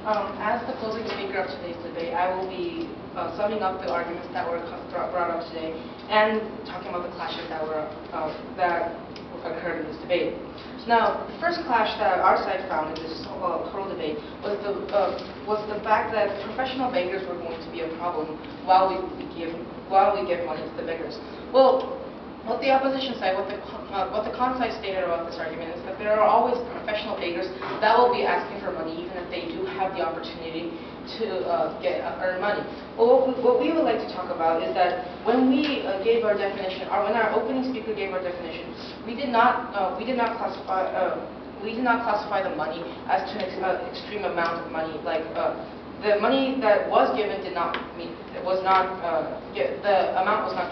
As the closing speaker of today's debate, I will be summing up the arguments that were brought up today and talking about the clashes that occurred in this debate. Now, the first clash that our side found in this total debate was the fact that professional beggars were going to be a problem while we give money to the beggars. Well, what the opposition side, what the con side stated about this argument is that there are always professional beggars that will be asking for money even if they do have the opportunity to earn money. Well, what we would like to talk about is that when we gave our definition, or when our opening speaker gave our definition, we did not classify the money as to an extreme amount of money. Like the money that was given the amount was not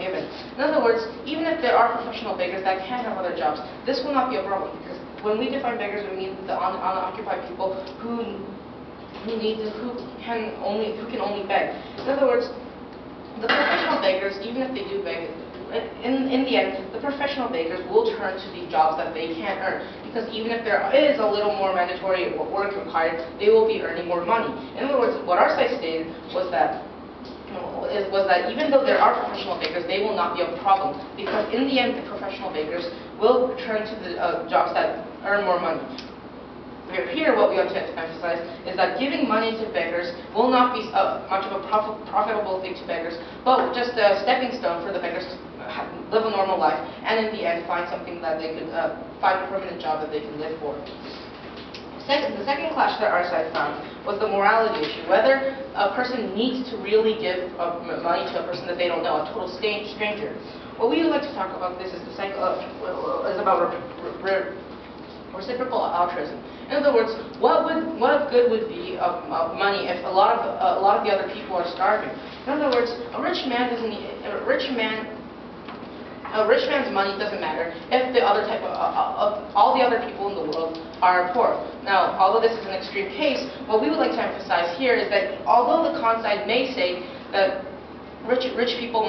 given. In other words, even if there are professional beggars that can have other jobs, this will not be a problem, because when we define beggars, we mean the unoccupied people who can only beg. In other words, the professional beggars, even if they do beg, in the end, the professional beggars will turn to the jobs that they can earn, because even if there is a little more mandatory work required, they will be earning more money. In other words, what our side stated was that even though there are professional beggars, they will not be a problem, because in the end, the professional beggars will turn to the jobs that earn more money. Here, what we want to emphasize is that giving money to beggars will not be much of a profitable thing to beggars, but just a stepping stone for the beggars to live a normal life, and in the end find something that they could find a permanent job that they can live for. The second clash that our side found was the morality issue, whether a person needs to really give money to a person that they don't know, a total stranger. What we would like to talk about this is about reciprocal altruism. In other words, what good would be of money if a lot of the other people are starving? In other words, a rich man's money doesn't matter if all the other people in the world are poor. Now, although this is an extreme case, what we would like to emphasize here is that although the con side may say that rich people do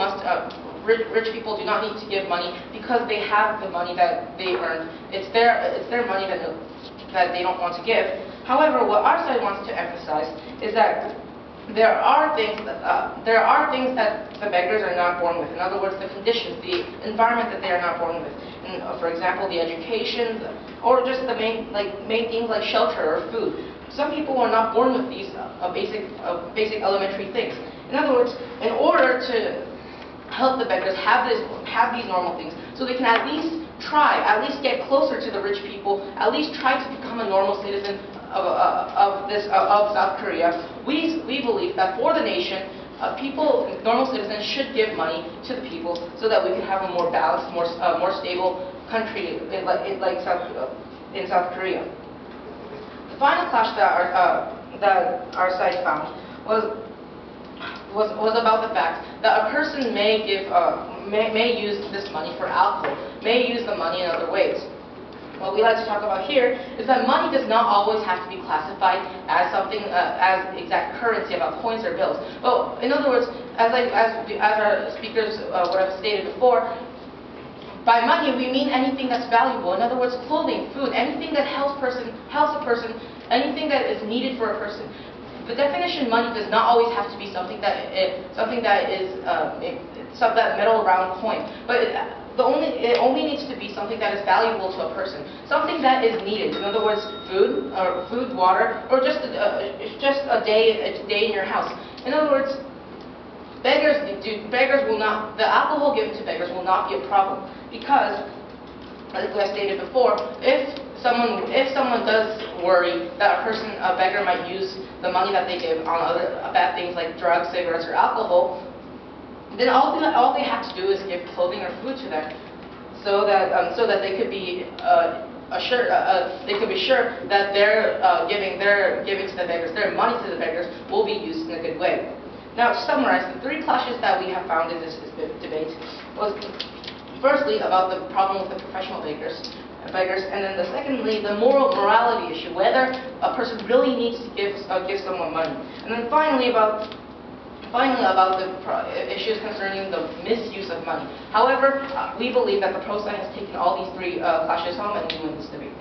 not need to give money because they have the money that they earn. It's their money that they don't want to give. However, what our side wants to emphasize is that there are things that the beggars are not born with. In other words, the conditions, the environment that they are not born with. And, for example, the education, or just the main things like shelter or food. Some people are not born with these basic elementary things. In other words, in order to help the beggars have these normal things, so they can at least get closer to the rich people, at least try to become a normal citizen of South Korea. We believe that for the nation, normal citizens should give money to the people so that we can have a more balanced, more stable country in South Korea. The final clash that our side found was about the fact that a person may use this money for alcohol, may use the money in other ways. What we like to talk about here is that money does not always have to be classified as something as exact currency, about coins or bills. Well, in other words, as our speakers would have stated before, by money we mean anything that's valuable. In other words, clothing, food, anything that helps a person, anything that is needed for a person. The definition money does not always have to be something that metal round coin, but it only needs to be something that is valuable to a person, something that is needed. In other words, food, water, or just a day in your house. In other words, the alcohol given to beggars will not be a problem, because, as I stated before, if someone does worry that a beggar might use the money that they give on other bad things like drugs, cigarettes, or alcohol, then all they have to do is give clothing or food to them, so that they could be sure that their giving to the beggars, their money to the beggars, will be used in a good way. Now, to summarize, the three clashes that we have found in this debate was firstly about the problem with the professional beggars, and then secondly, the morality issue, whether a person really needs to give someone money, and then finally about the issues concerning the misuse of money. However, we believe that the pro side has taken all these three clashes home, and we win this debate.